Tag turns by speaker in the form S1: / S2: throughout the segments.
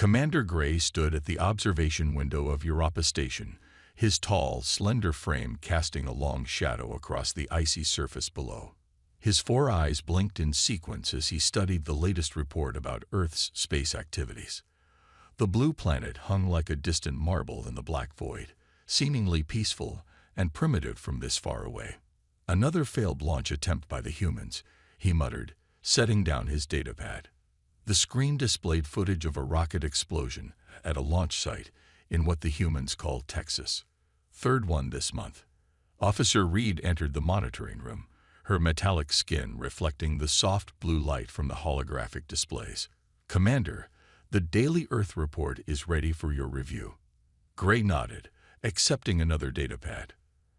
S1: Commander Gray stood at the observation window of Europa Station, his tall, slender frame casting a long shadow across the icy surface below. His four eyes blinked in sequence as he studied the latest report about Earth's space activities. The blue planet hung like a distant marble in the black void, seemingly peaceful and primitive from this far away. Another failed launch attempt by the humans, he muttered, setting down his datapad. The screen displayed footage of a rocket explosion at a launch site in what the humans call Texas. Third one this month. Officer Reed entered the monitoring room, her metallic skin reflecting the soft blue light from the holographic displays. "Commander, the daily Earth report is ready for your review." Gray nodded, accepting another datapad.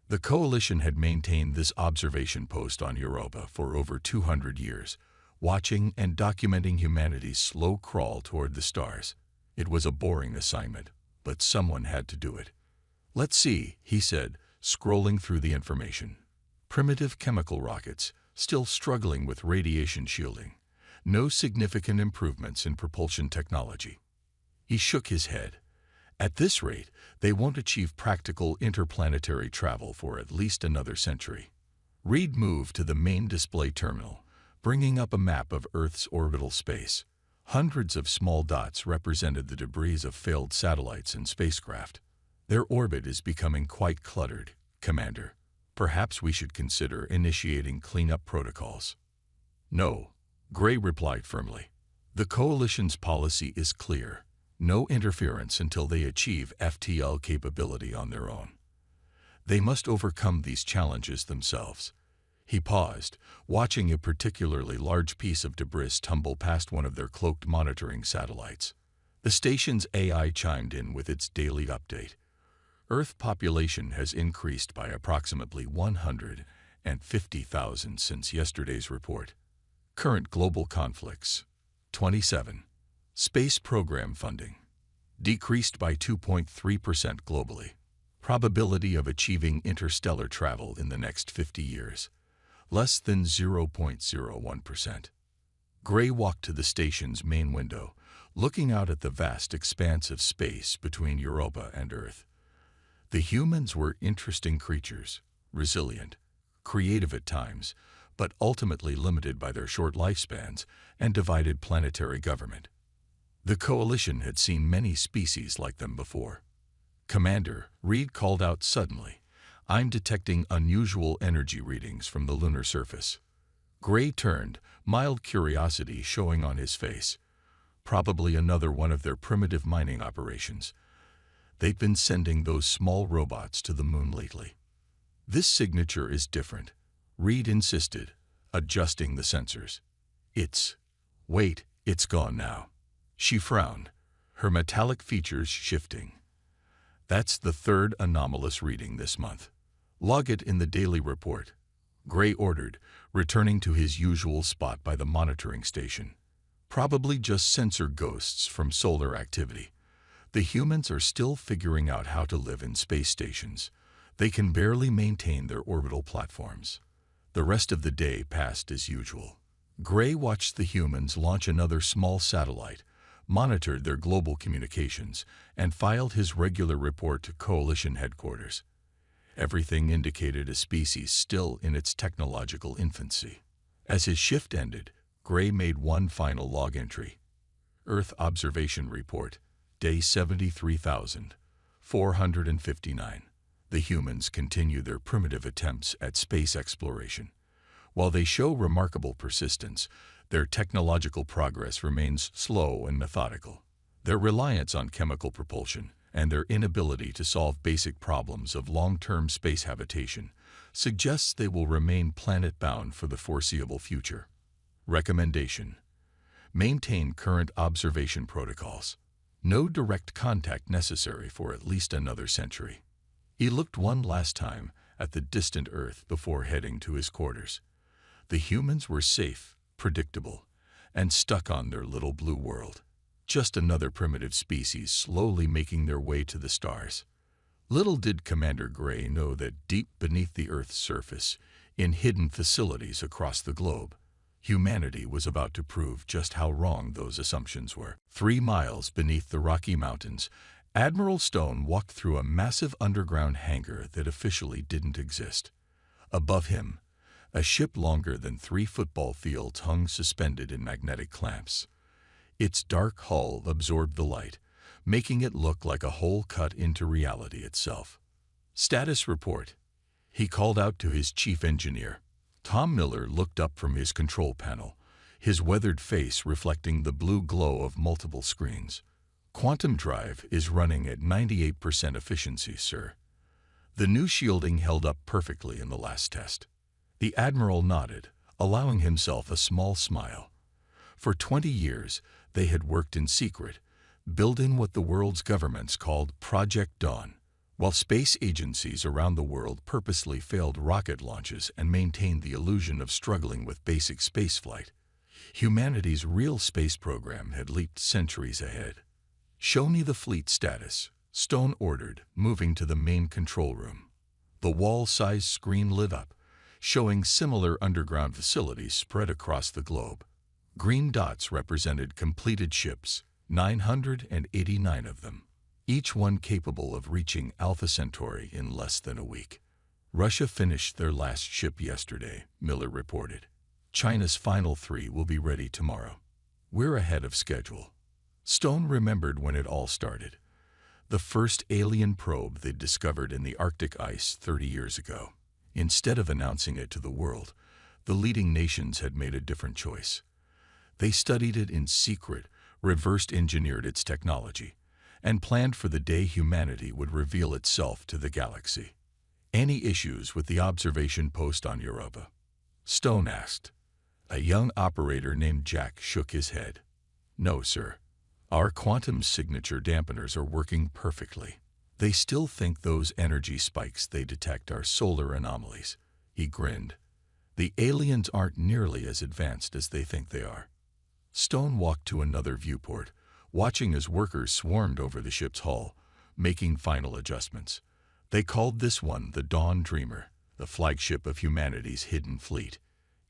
S1: The Coalition had maintained this observation post on Europa for over 200 years, watching and documenting humanity's slow crawl toward the stars. It was a boring assignment, but someone had to do it. "Let's see," he said, scrolling through the information. Primitive chemical rockets, still struggling with radiation shielding. No significant improvements in propulsion technology. He shook his head. At this rate, they won't achieve practical interplanetary travel for at least another century. Reed moved to the main display terminal, bringing up a map of Earth's orbital space. Hundreds of small dots represented the debris of failed satellites and spacecraft. "Their orbit is becoming quite cluttered, Commander. Perhaps we should consider initiating cleanup protocols." "No," Gray replied firmly. "The Coalition's policy is clear. No interference until they achieve FTL capability on their own. They must overcome these challenges themselves." He paused, watching a particularly large piece of debris tumble past one of their cloaked monitoring satellites. The station's AI chimed in with its daily update. Earth population has increased by approximately 150,000 since yesterday's report. Current global conflicts. 27. Space program funding. Decreased by 2.3% globally. Probability of achieving interstellar travel in the next 50 years. Less than 0.01%. Gray walked to the station's main window, looking out at the vast expanse of space between Europa and Earth. The humans were interesting creatures, resilient, creative at times, but ultimately limited by their short lifespans and divided planetary government. The Coalition had seen many species like them before. "Commander," Reed called out suddenly, "I'm detecting unusual energy readings from the lunar surface." Gray turned, mild curiosity showing on his face. Probably another one of their primitive mining operations. They've been sending those small robots to the moon lately. "This signature is different," Reed insisted, adjusting the sensors. Wait, it's gone now." She frowned, her metallic features shifting. "That's the third anomalous reading this month. Log it in the daily report," Gray ordered, returning to his usual spot by the monitoring station. "Probably just sensor ghosts from solar activity. The humans are still figuring out how to live in space stations. They can barely maintain their orbital platforms." The rest of the day passed as usual. Gray watched the humans launch another small satellite, monitored their global communications, and filed his regular report to Coalition headquarters. Everything indicated a species still in its technological infancy. As his shift ended, Gray made one final log entry. Earth Observation Report, Day 73,459. The humans continue their primitive attempts at space exploration. While they show remarkable persistence, their technological progress remains slow and methodical. Their reliance on chemical propulsion and their inability to solve basic problems of long-term space habitation suggests they will remain planet-bound for the foreseeable future. Recommendation: maintain current observation protocols. No direct contact necessary for at least another century. He looked one last time at the distant Earth before heading to his quarters. The humans were safe, predictable, and stuck on their little blue world. Just another primitive species slowly making their way to the stars. Little did Commander Gray know that deep beneath the Earth's surface, in hidden facilities across the globe, Humanity was about to prove just how wrong those assumptions were. 3 miles beneath the Rocky Mountains, Admiral Stone walked through a massive underground hangar that officially didn't exist. Above him, a ship longer than 3 football fields hung suspended in magnetic clamps. Its dark hull absorbed the light, making it look like a hole cut into reality itself. "Status report," he called out to his chief engineer. Tom Miller looked up from his control panel, his weathered face reflecting the blue glow of multiple screens. "Quantum drive is running at 98% efficiency, sir." The new shielding held up perfectly in the last test. The Admiral nodded, allowing himself a small smile. For 20 years, they had worked in secret, building what the world's governments called Project Dawn, while space agencies around the world purposely failed rocket launches and maintained the illusion of struggling with basic spaceflight. Humanity's real space program had leaped centuries ahead. "Show me the fleet status," Stone ordered, moving to the main control room. The wall-sized screen lit up, showing similar underground facilities spread across the globe. Green dots represented completed ships, 989 of them, each one capable of reaching Alpha Centauri in less than a week. "Russia finished their last ship yesterday," Miller reported. "China's final 3 will be ready tomorrow. We're ahead of schedule." Stone remembered when it all started. The first alien probe they'd discovered in the Arctic ice 30 years ago. Instead of announcing it to the world, the leading nations had made a different choice. They studied it in secret, reversed engineered its technology, and planned for the day humanity would reveal itself to the galaxy. "Any issues with the observation post on Europa?" Stone asked. A young operator named Jack shook his head. "No, sir. Our quantum signature dampeners are working perfectly. They still think those energy spikes they detect are solar anomalies." He grinned. "The aliens aren't nearly as advanced as they think they are." Stone walked to another viewport, watching as workers swarmed over the ship's hull, making final adjustments. They called this one the Dawn Dreamer, the flagship of humanity's hidden fleet.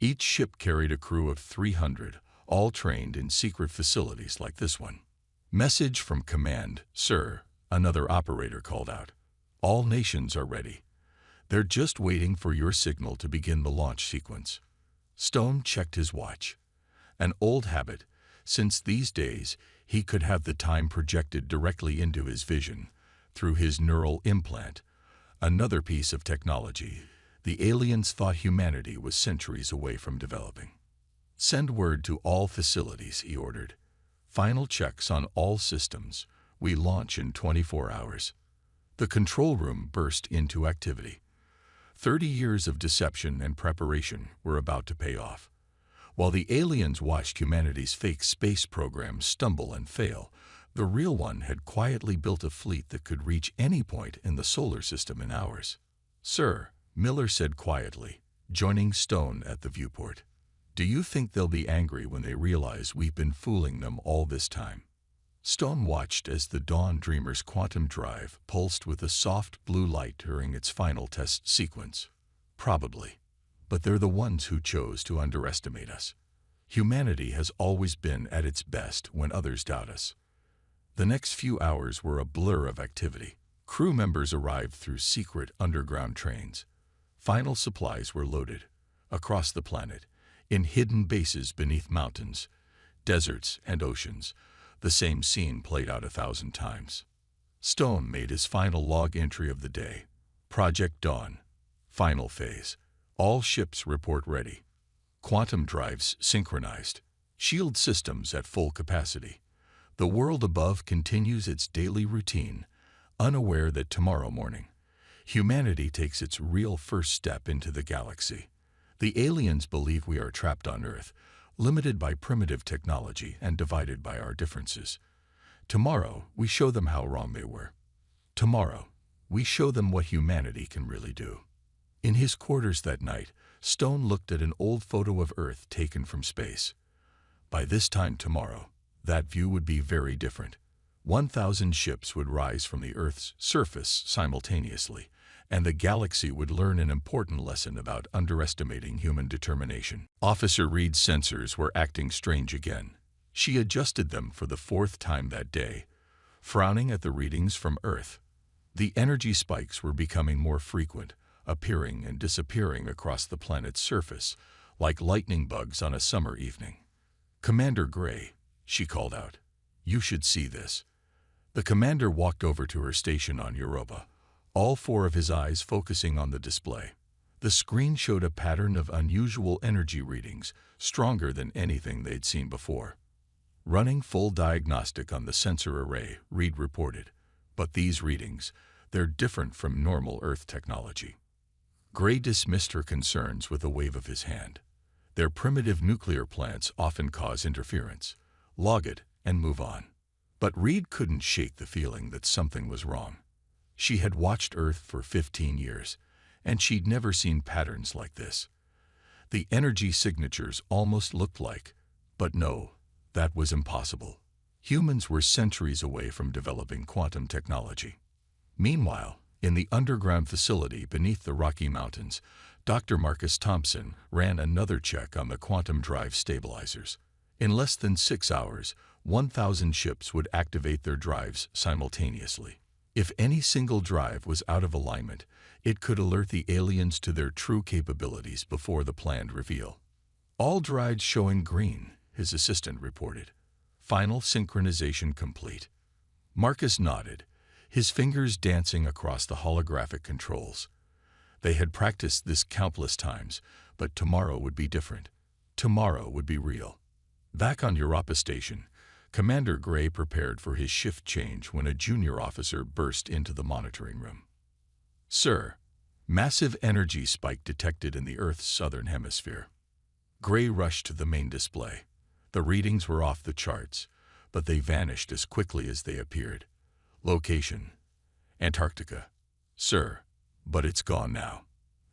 S1: Each ship carried a crew of 300, all trained in secret facilities like this one. "Message from command, sir," another operator called out. "All nations are ready. They're just waiting for your signal to begin the launch sequence." Stone checked his watch. An old habit, since these days he could have the time projected directly into his vision through his neural implant. Another piece of technology the aliens thought humanity was centuries away from developing. "Send word to all facilities," he ordered. "Final checks on all systems. We launch in 24 hours." The control room burst into activity. 30 years of deception and preparation were about to pay off. While the aliens watched humanity's fake space program stumble and fail, the real one had quietly built a fleet that could reach any point in the solar system in hours. "Sir," Miller said quietly, joining Stone at the viewport, "do you think they'll be angry when they realize we've been fooling them all this time?" Stone watched as the Dawn Dreamer's quantum drive pulsed with a soft blue light during its final test sequence. "Probably. But they're the ones who chose to underestimate us. Humanity has always been at its best when others doubt us." The next few hours were a blur of activity. Crew members arrived through secret underground trains. Final supplies were loaded across the planet, in hidden bases beneath mountains, deserts, and oceans. The same scene played out 1,000 times. Stone made his final log entry of the day. Project Dawn. Final phase. All ships report ready. Quantum drives synchronized. Shield systems at full capacity. The world above continues its daily routine, unaware that tomorrow morning, humanity takes its real first step into the galaxy. The aliens believe we are trapped on Earth, limited by primitive technology and divided by our differences. Tomorrow, we show them how wrong they were. Tomorrow, we show them what humanity can really do. In his quarters that night, Stone looked at an old photo of Earth taken from space. By this time tomorrow, that view would be very different. 1,000 ships would rise from the Earth's surface simultaneously, and the galaxy would learn an important lesson about underestimating human determination. Officer Reed's sensors were acting strange again. She adjusted them for the fourth time that day, frowning at the readings from Earth. The energy spikes were becoming more frequent, appearing and disappearing across the planet's surface, like lightning bugs on a summer evening. "Commander Gray," she called out, "you should see this." The commander walked over to her station on Europa, all four of his eyes focusing on the display. The screen showed a pattern of unusual energy readings, stronger than anything they'd seen before. "Running full diagnostic on the sensor array," Reed reported. "But these readings, they're different from normal Earth technology." Gray dismissed her concerns with a wave of his hand. "Their primitive nuclear plants often cause interference. Log it and move on." But Reed couldn't shake the feeling that something was wrong. She had watched Earth for 15 years, and she'd never seen patterns like this. The energy signatures almost looked like, but no, that was impossible. Humans were centuries away from developing quantum technology. Meanwhile, in the underground facility beneath the Rocky Mountains, Dr. Marcus Thompson ran another check on the quantum drive stabilizers. In less than 6 hours, 1,000 ships would activate their drives simultaneously. If any single drive was out of alignment, it could alert the aliens to their true capabilities before the planned reveal. "All drives showing green," his assistant reported. "Final synchronization complete." Marcus nodded, his fingers dancing across the holographic controls. They had practiced this countless times, but tomorrow would be different. Tomorrow would be real. Back on Europa Station, Commander Gray prepared for his shift change when a junior officer burst into the monitoring room. "Sir, massive energy spike detected in the Earth's southern hemisphere." Gray rushed to the main display. The readings were off the charts, but they vanished as quickly as they appeared. "Location: Antarctica." "Sir, but it's gone now."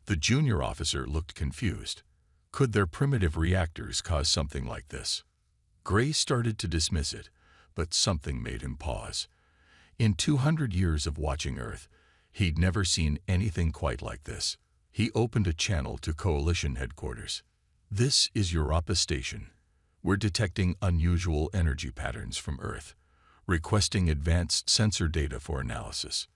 S1: The junior officer looked confused. Could their primitive reactors cause something like this? Gray started to dismiss it, but something made him pause. In 200 years of watching Earth, he'd never seen anything quite like this. He opened a channel to Coalition headquarters. "This is Europa Station. We're detecting unusual energy patterns from Earth, requesting advanced sensor data for analysis."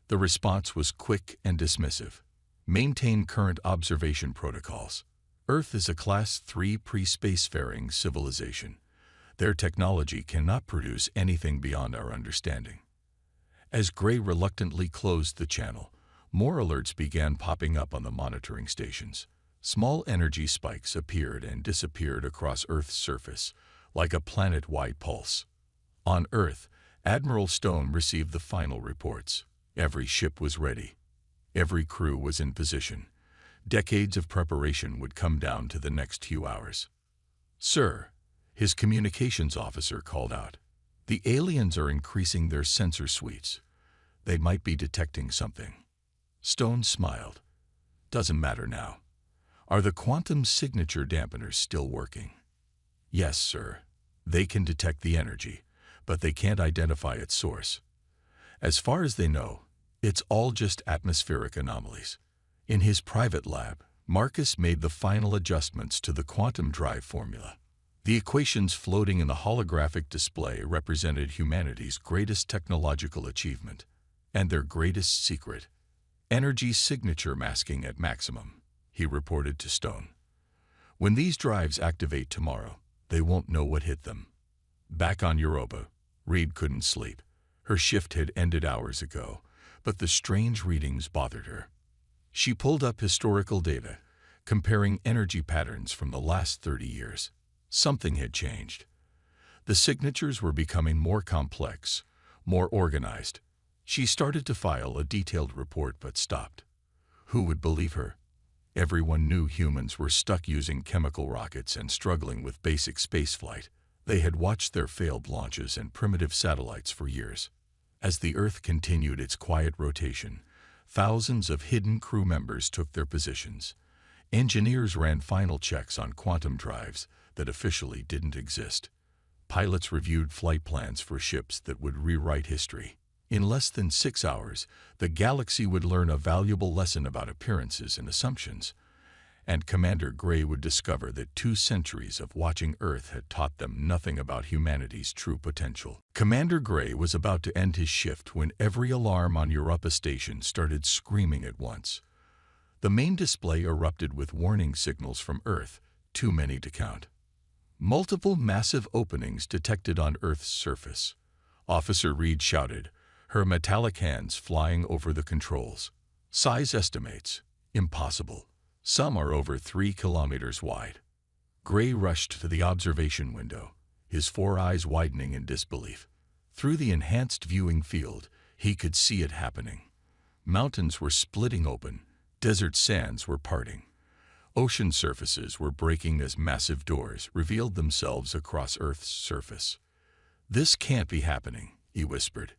S1: The response was quick and dismissive. "Maintain current observation protocols. Earth is a Class 3 pre-spacefaring civilization. Their technology cannot produce anything beyond our understanding." As Gray reluctantly closed the channel, more alerts began popping up on the monitoring stations. Small energy spikes appeared and disappeared across Earth's surface, like a planet-wide pulse. On Earth, Admiral Stone received the final reports. Every ship was ready. Every crew was in position. Decades of preparation would come down to the next few hours. "Sir," his communications officer called out, "the aliens are increasing their sensor suites. They might be detecting something." Stone smiled. "Doesn't matter now. Are the quantum signature dampeners still working?" "Yes, sir. They can detect the energy, but they can't identify its source. As far as they know, it's all just atmospheric anomalies." In his private lab, Marcus made the final adjustments to the quantum drive formula. The equations floating in the holographic display represented humanity's greatest technological achievement and their greatest secret: energy signature masking at maximum, he reported to Stone. "When these drives activate tomorrow, they won't know what hit them." Back on Europa, Reed couldn't sleep. Her shift had ended hours ago, but the strange readings bothered her. She pulled up historical data, comparing energy patterns from the last 30 years. Something had changed. The signatures were becoming more complex, more organized. She started to file a detailed report but stopped. Who would believe her? Everyone knew humans were stuck using chemical rockets and struggling with basic spaceflight. They had watched their failed launches and primitive satellites for years. As the Earth continued its quiet rotation, thousands of hidden crew members took their positions. Engineers ran final checks on quantum drives that officially didn't exist. Pilots reviewed flight plans for ships that would rewrite history. In less than 6 hours, the galaxy would learn a valuable lesson about appearances and assumptions, and Commander Gray would discover that 2 centuries of watching Earth had taught them nothing about humanity's true potential. Commander Gray was about to end his shift when every alarm on Europa Station started screaming at once. The main display erupted with warning signals from Earth, too many to count. Multiple massive openings detected on Earth's surface. Officer Reed shouted, her metallic hands flying over the controls. Size estimates. Impossible. Some are over 3 kilometers wide. Gray rushed to the observation window, his 4 eyes widening in disbelief. Through the enhanced viewing field, he could see it happening. Mountains were splitting open, desert sands were parting. Ocean surfaces were breaking as massive doors revealed themselves across Earth's surface. This can't be happening, he whispered.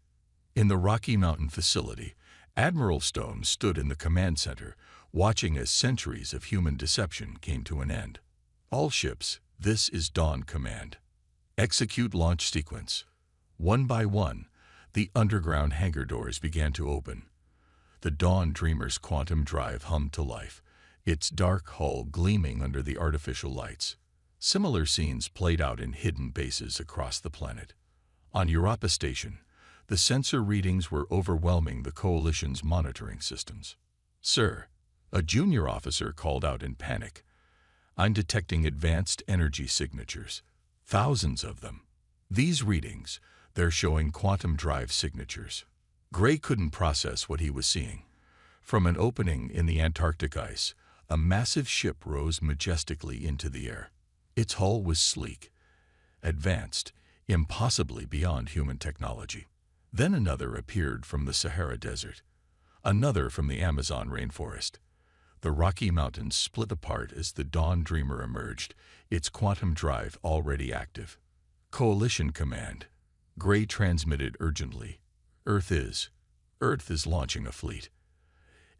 S1: In the Rocky Mountain facility, Admiral Stone stood in the command center, watching as centuries of human deception came to an end. All ships, this is Dawn Command. Execute launch sequence. One by one, the underground hangar doors began to open. The Dawn Dreamer's quantum drive hummed to life, its dark hull gleaming under the artificial lights. Similar scenes played out in hidden bases across the planet. On Europa Station, the sensor readings were overwhelming the Coalition's monitoring systems. Sir, a junior officer called out in panic. I'm detecting advanced energy signatures. Thousands of them. These readings, they're showing quantum drive signatures. Gray couldn't process what he was seeing. From an opening in the Antarctic ice, a massive ship rose majestically into the air. Its hull was sleek, advanced, impossibly beyond human technology. Then another appeared from the Sahara Desert, another from the Amazon rainforest. The Rocky Mountains split apart as the Dawn Dreamer emerged, its quantum drive already active. Coalition Command. Gray transmitted urgently. Earth is launching a fleet.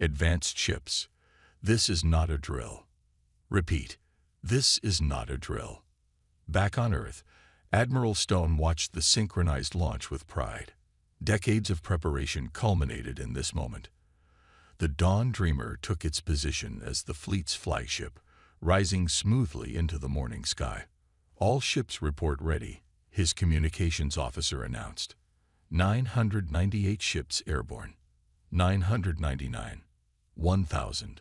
S1: Advanced ships. This is not a drill. Repeat, this is not a drill. Back on Earth, Admiral Stone watched the synchronized launch with pride. Decades of preparation culminated in this moment. The Dawn Dreamer took its position as the fleet's flagship, rising smoothly into the morning sky. All ships report ready, his communications officer announced. 998 ships airborne. 999. 1,000.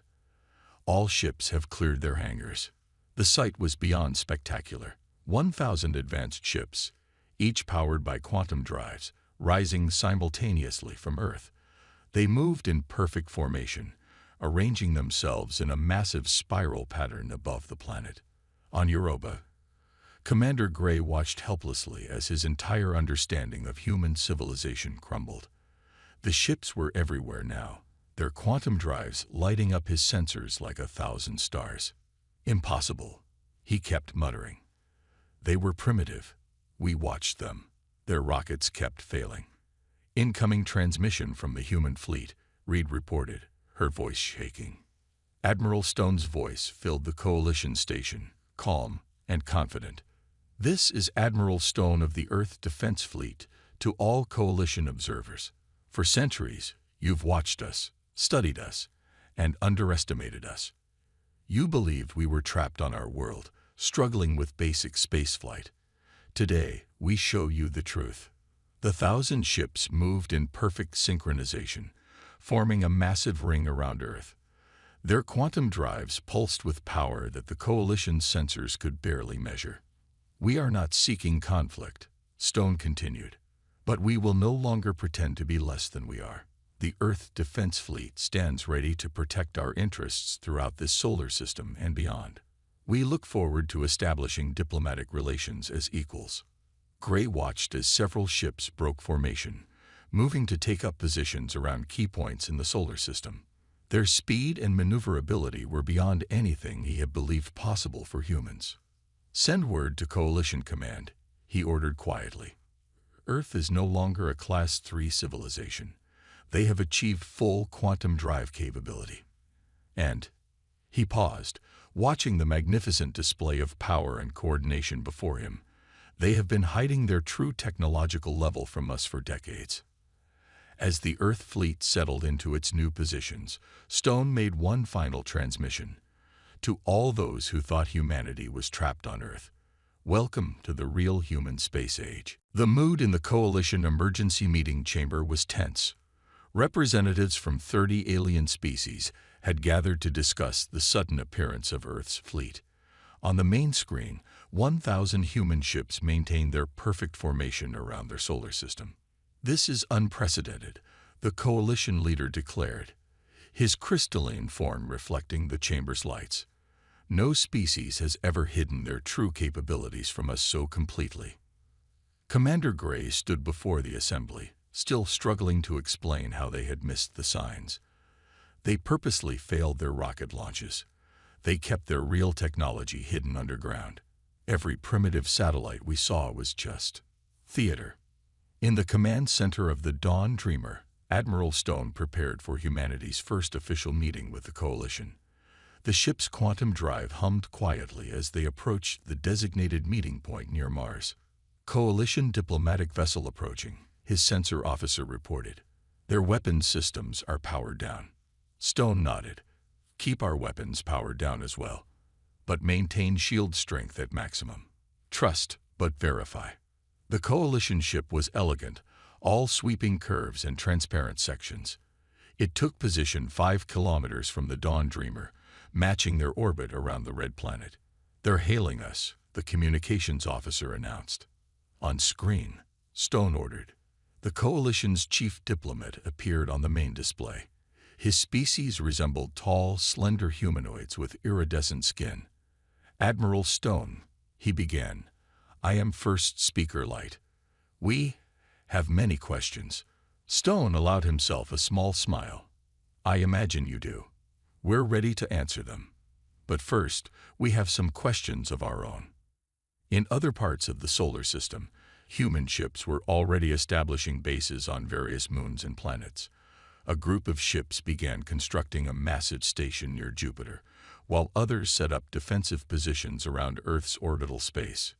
S1: All ships have cleared their hangars. The sight was beyond spectacular. 1,000 advanced ships, each powered by quantum drives, rising simultaneously from Earth. They moved in perfect formation, arranging themselves in a massive spiral pattern above the planet. On Europa, Commander Gray watched helplessly as his entire understanding of human civilization crumbled. The ships were everywhere now, their quantum drives lighting up his sensors like 1,000 stars. Impossible, he kept muttering. They were primitive. We watched them. Their rockets kept failing. Incoming transmission from the human fleet, Reed reported, her voice shaking. Admiral Stone's voice filled the Coalition station, calm and confident. This is Admiral Stone of the Earth Defense Fleet to all Coalition observers. For centuries, you've watched us, studied us, and underestimated us. You believed we were trapped on our world, struggling with basic spaceflight. Today, we show you the truth. The 1,000 ships moved in perfect synchronization, forming a massive ring around Earth. Their quantum drives pulsed with power that the Coalition's sensors could barely measure. We are not seeking conflict, Stone continued, but we will no longer pretend to be less than we are. The Earth Defense Fleet stands ready to protect our interests throughout this solar system and beyond. We look forward to establishing diplomatic relations as equals. Gray watched as several ships broke formation, moving to take up positions around key points in the solar system. Their speed and maneuverability were beyond anything he had believed possible for humans. Send word to Coalition Command, he ordered quietly. Earth is no longer a Class 3 civilization. They have achieved full quantum drive capability. And he paused, watching the magnificent display of power and coordination before him. They have been hiding their true technological level from us for decades. As the Earth fleet settled into its new positions, Stone made one final transmission. To all those who thought humanity was trapped on Earth, welcome to the real human space age. The mood in the Coalition emergency meeting chamber was tense. Representatives from 30 alien species had gathered to discuss the sudden appearance of Earth's fleet. On the main screen, 1,000 human ships maintained their perfect formation around their solar system. "This is unprecedented," the Coalition leader declared, his crystalline form reflecting the chamber's lights. "No species has ever hidden their true capabilities from us so completely." Commander Gray stood before the assembly, still struggling to explain how they had missed the signs. They purposely failed their rocket launches. They kept their real technology hidden underground. Every primitive satellite we saw was just theater. In the command center of the Dawn Dreamer, Admiral Stone prepared for humanity's first official meeting with the Coalition. The ship's quantum drive hummed quietly as they approached the designated meeting point near Mars. "Coalition diplomatic vessel approaching," his sensor officer reported. "Their weapons systems are powered down." Stone nodded. "Keep our weapons powered down as well, but maintain shield strength at maximum. Trust, but verify." The Coalition ship was elegant, all sweeping curves and transparent sections. It took position 5 kilometers from the Dawn Dreamer, matching their orbit around the red planet. "They're hailing us," the communications officer announced. On screen, Stone ordered. The Coalition's chief diplomat appeared on the main display. His species resembled tall, slender humanoids with iridescent skin. "Admiral Stone," he began, "I am First Speaker Light. We have many questions." Stone allowed himself a small smile. "I imagine you do. We're ready to answer them. But first, we have some questions of our own." In other parts of the solar system, human ships were already establishing bases on various moons and planets. A group of ships began constructing a massive station near Jupiter, while others set up defensive positions around Earth's orbital space.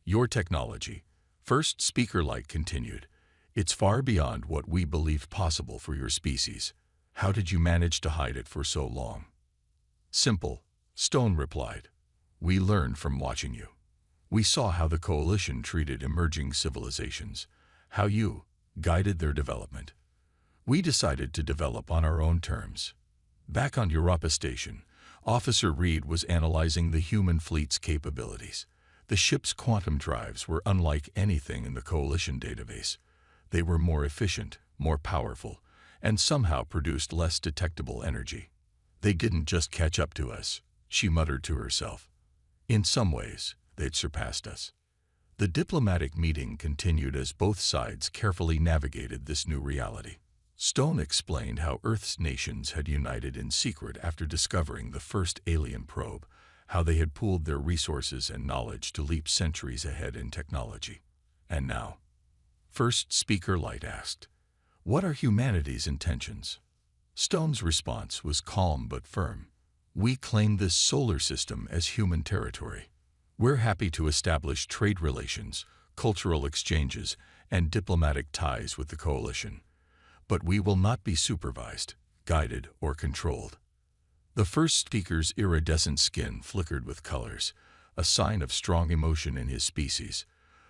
S1: "Your technology," First Speaker Light continued, "it's far beyond what we believed possible for your species. How did you manage to hide it for so long?" "Simple," Stone replied. "We learned from watching you. We saw how the Coalition treated emerging civilizations, how you guided their development. We decided to develop on our own terms." Back on Europa Station, Officer Reed was analyzing the human fleet's capabilities. The ship's quantum drives were unlike anything in the Coalition database. They were more efficient, more powerful, and somehow produced less detectable energy. "They didn't just catch up to us," she muttered to herself. "In some ways, they'd surpassed us." The diplomatic meeting continued as both sides carefully navigated this new reality. Stone explained how Earth's nations had united in secret after discovering the first alien probe, how they had pooled their resources and knowledge to leap centuries ahead in technology. "And now?" First Speaker Light asked. "What are humanity's intentions?" Stone's response was calm but firm. "We claim this solar system as human territory. We're happy to establish trade relations, cultural exchanges, and diplomatic ties with the Coalition. But we will not be supervised, guided, or controlled." The first speaker's iridescent skin flickered with colors, a sign of strong emotion in his species.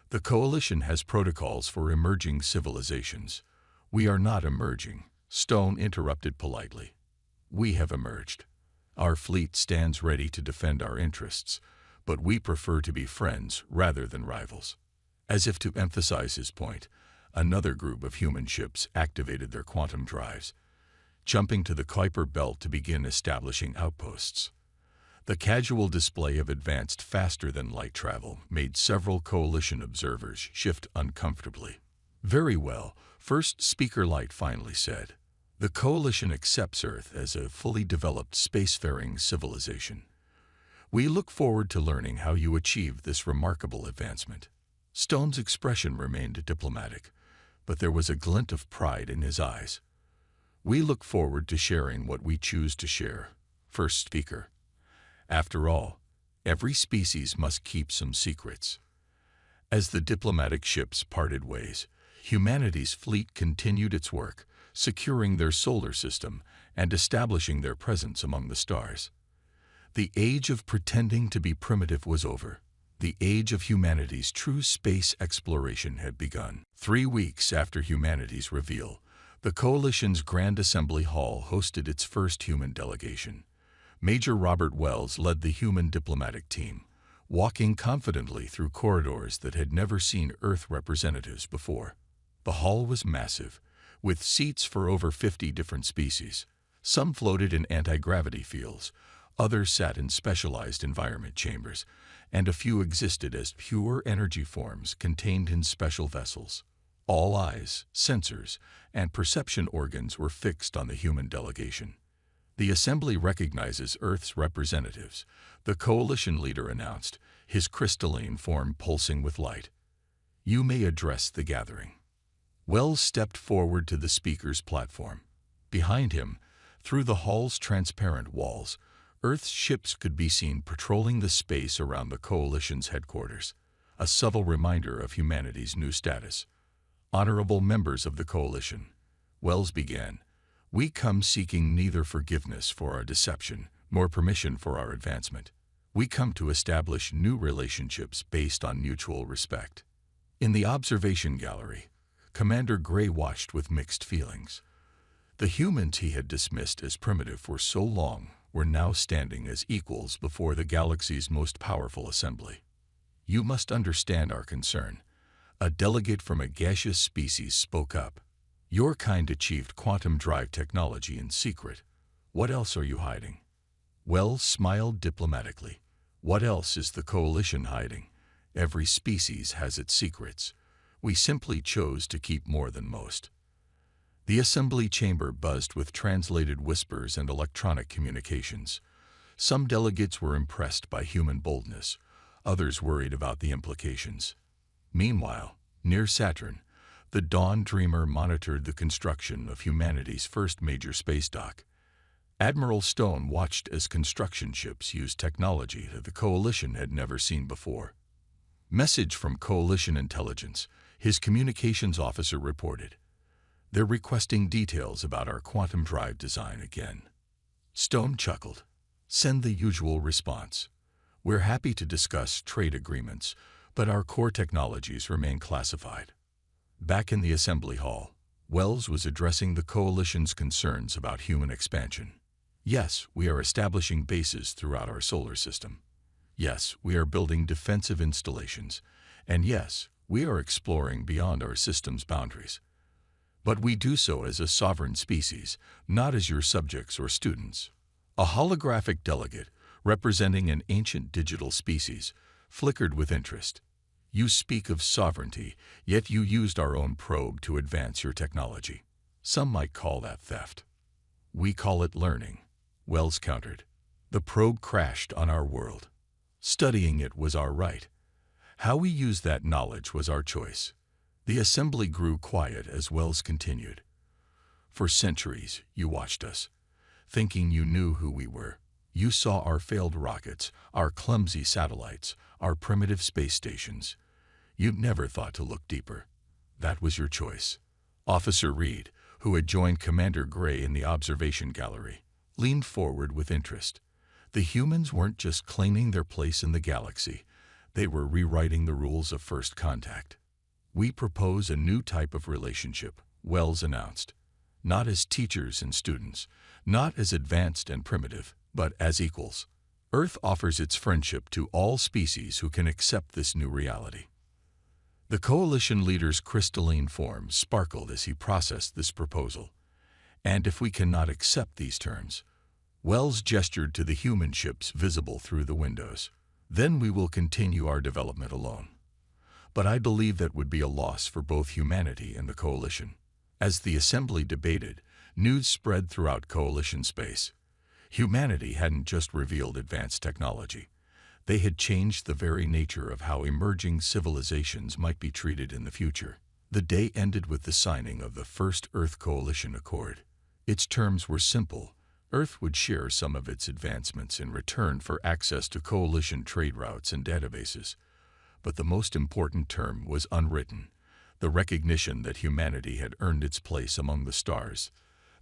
S1: "The Coalition has protocols for emerging civilizations." "We are not emerging," Stone interrupted politely. "We have emerged. Our fleet stands ready to defend our interests, but we prefer to be friends rather than rivals." As if to emphasize his point, another group of human ships activated their quantum drives, jumping to the Kuiper Belt to begin establishing outposts. The casual display of advanced faster-than-light travel made several Coalition observers shift uncomfortably. "Very well," First Speaker Light finally said. "The Coalition accepts Earth as a fully developed spacefaring civilization. We look forward to learning how you achieved this remarkable advancement." Stone's expression remained diplomatic, but there was a glint of pride in his eyes. "We look forward to sharing what we choose to share, First Speaker. After all, every species must keep some secrets." As the diplomatic ships parted ways, Humanity's fleet continued its work, securing their solar system and establishing their presence among the stars. The age of pretending to be primitive was over. The age of humanity's true space exploration had begun. 3 weeks after humanity's reveal, the Coalition's Grand Assembly Hall hosted its first human delegation. Major Robert Wells led the human diplomatic team, walking confidently through corridors that had never seen Earth representatives before. The hall was massive, with seats for over 50 different species. Some floated in anti-gravity fields, others sat in specialized environment chambers, and a few existed as pure energy forms contained in special vessels. All eyes, sensors, and perception organs were fixed on the human delegation. The assembly recognizes Earth's representatives, the coalition leader announced, his crystalline form pulsing with light. You may address the gathering. Wells stepped forward to the speaker's platform. Behind him, through the hall's transparent walls, Earth's ships could be seen patrolling the space around the Coalition's headquarters, a subtle reminder of humanity's new status. Honorable members of the Coalition, Wells began, we come seeking neither forgiveness for our deception nor permission for our advancement. We come to establish new relationships based on mutual respect. In the observation gallery, Commander Gray watched with mixed feelings. The humans he had dismissed as primitive for so long were now standing as equals before the galaxy's most powerful assembly. You must understand our concern. A delegate from a gaseous species spoke up. Your kind achieved quantum drive technology in secret. What else are you hiding? Wells smiled diplomatically. What else is the Coalition hiding? Every species has its secrets. We simply chose to keep more than most. The assembly chamber buzzed with translated whispers and electronic communications. Some delegates were impressed by human boldness, others worried about the implications. Meanwhile, near Saturn, the Dawn Dreamer monitored the construction of humanity's first major space dock. Admiral Stone watched as construction ships used technology that the Coalition had never seen before. Message from Coalition Intelligence, his communications officer reported. They're requesting details about our quantum drive design again. Stone chuckled. Send the usual response. We're happy to discuss trade agreements, but our core technologies remain classified. Back in the assembly hall, Wells was addressing the Coalition's concerns about human expansion. Yes, we are establishing bases throughout our solar system. Yes, we are building defensive installations. And yes, we are exploring beyond our system's boundaries. But we do so as a sovereign species, not as your subjects or students. A holographic delegate, representing an ancient digital species, flickered with interest. You speak of sovereignty, yet you used our own probe to advance your technology. Some might call that theft. We call it learning, Wells countered. The probe crashed on our world. Studying it was our right. How we used that knowledge was our choice. The assembly grew quiet as Wells continued. For centuries, you watched us, thinking you knew who we were. You saw our failed rockets, our clumsy satellites, our primitive space stations. You never thought to look deeper. That was your choice. Officer Reed, who had joined Commander Gray in the observation gallery, leaned forward with interest. The humans weren't just claiming their place in the galaxy. They were rewriting the rules of first contact. We propose a new type of relationship, Wells announced. Not as teachers and students, not as advanced and primitive, but as equals. Earth offers its friendship to all species who can accept this new reality. The Coalition leader's crystalline form sparkled as he processed this proposal. And if we cannot accept these terms, Wells gestured to the human ships visible through the windows, then we will continue our development alone. But I believe that would be a loss for both humanity and the Coalition. As the assembly debated, news spread throughout Coalition space. Humanity hadn't just revealed advanced technology. They had changed the very nature of how emerging civilizations might be treated in the future. The day ended with the signing of the first Earth Coalition Accord. Its terms were simple. Earth would share some of its advancements in return for access to Coalition trade routes and databases. But the most important term was unwritten. the recognition that humanity had earned its place among the stars,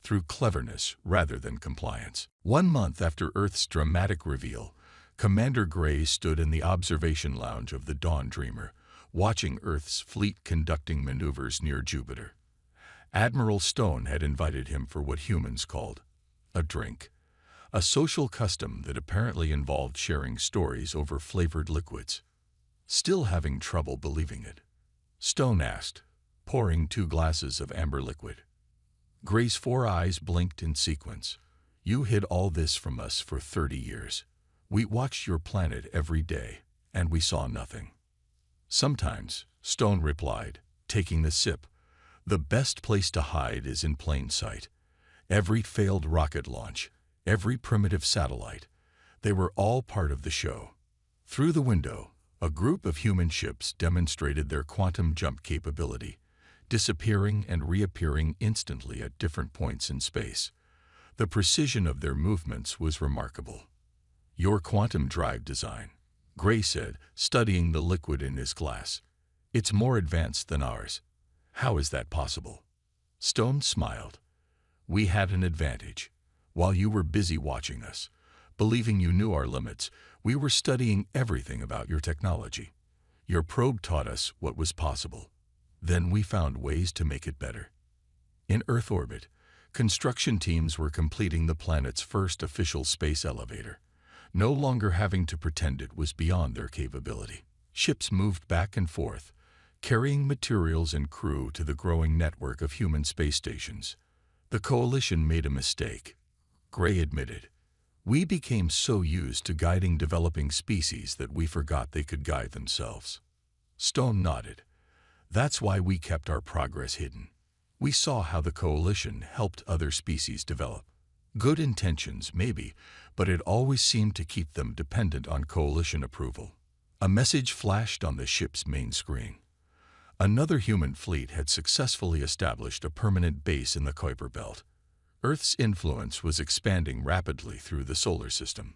S1: through cleverness rather than compliance. 1 month after Earth's dramatic reveal, Commander Gray stood in the observation lounge of the Dawn Dreamer, watching Earth's fleet conducting maneuvers near Jupiter. Admiral Stone had invited him for what humans called a drink, a social custom that apparently involved sharing stories over flavored liquids. Still having trouble believing it, Stone asked, pouring 2 glasses of amber liquid. Gray's 4 eyes blinked in sequence. "You hid all this from us for 30 years. We watched your planet every day, and we saw nothing." "Sometimes," Stone replied, taking the sip, "the best place to hide is in plain sight. Every failed rocket launch, every primitive satellite, they were all part of the show." Through the window, a group of human ships demonstrated their quantum jump capability, disappearing and reappearing instantly at different points in space. The precision of their movements was remarkable. "Your quantum drive design," Gray said, studying the liquid in his glass. "It's more advanced than ours. How is that possible?" Stone smiled. "We had an advantage. While you were busy watching us, believing you knew our limits, we were studying everything about your technology. Your probe taught us what was possible. Then we found ways to make it better." In Earth orbit, construction teams were completing the planet's first official space elevator, no longer having to pretend it was beyond their capability. Ships moved back and forth, carrying materials and crew to the growing network of human space stations. "The Coalition made a mistake," Gray admitted. "We became so used to guiding developing species that we forgot they could guide themselves." Stone nodded. "That's why we kept our progress hidden. We saw how the Coalition helped other species develop. Good intentions, maybe, but it always seemed to keep them dependent on Coalition approval." A message flashed on the ship's main screen. Another human fleet had successfully established a permanent base in the Kuiper Belt. Earth's influence was expanding rapidly through the solar system.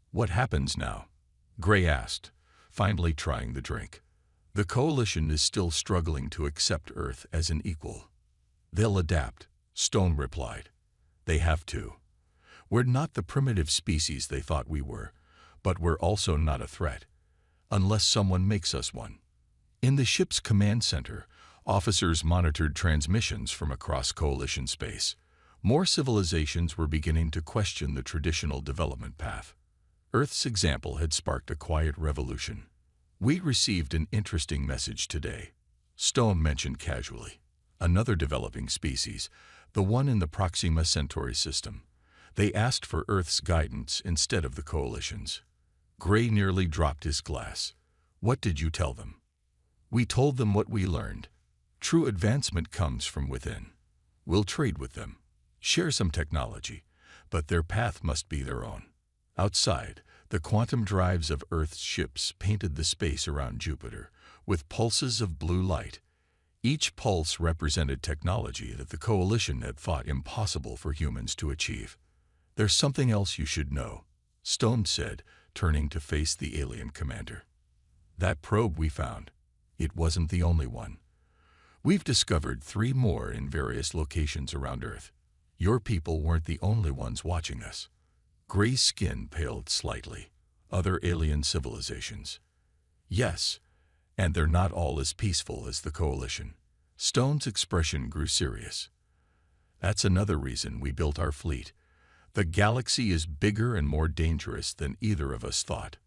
S1: "What happens now?" Gray asked, finally trying the drink. "The Coalition is still struggling to accept Earth as an equal." "They'll adapt," Stone replied. "They have to. We're not the primitive species they thought we were, but we're also not a threat, unless someone makes us one." In the ship's command center, officers monitored transmissions from across Coalition space. More civilizations were beginning to question the traditional development path. Earth's example had sparked a quiet revolution. "We received an interesting message today," Stone mentioned casually. "Another developing species, the one in the Proxima Centauri system. They asked for Earth's guidance instead of the Coalition's." Gray nearly dropped his glass. "What did you tell them?" "We told them what we learned. True advancement comes from within. We'll trade with them, share some technology, but their path must be their own." Outside, the quantum drives of Earth's ships painted the space around Jupiter with pulses of blue light. Each pulse represented technology that the Coalition had thought impossible for humans to achieve. "There's something else you should know," Stone said, turning to face the alien commander. "That probe we found, it wasn't the only one. We've discovered 3 more in various locations around Earth. Your people weren't the only ones watching us." Gray's skin paled slightly. "Other alien civilizations?" "Yes, and they're not all as peaceful as the Coalition." Stone's expression grew serious. "That's another reason we built our fleet. The galaxy is bigger and more dangerous than either of us thought."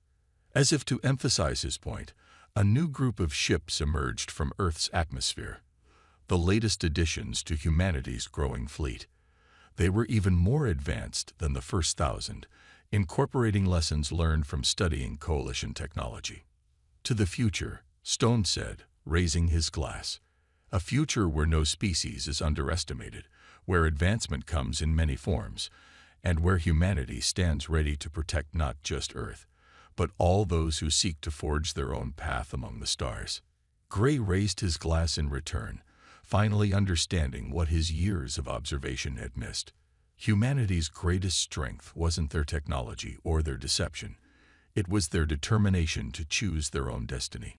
S1: As if to emphasize his point, a new group of ships emerged from Earth's atmosphere, the latest additions to humanity's growing fleet. They were even more advanced than the first 1,000, incorporating lessons learned from studying Coalition technology. "To the future," Stone said, raising his glass. "A future where no species is underestimated, where advancement comes in many forms, and where humanity stands ready to protect not just Earth, but all those who seek to forge their own path among the stars." Gray raised his glass in return, finally understanding what his years of observation had missed. Humanity's greatest strength wasn't their technology or their deception. It was their determination to choose their own destiny.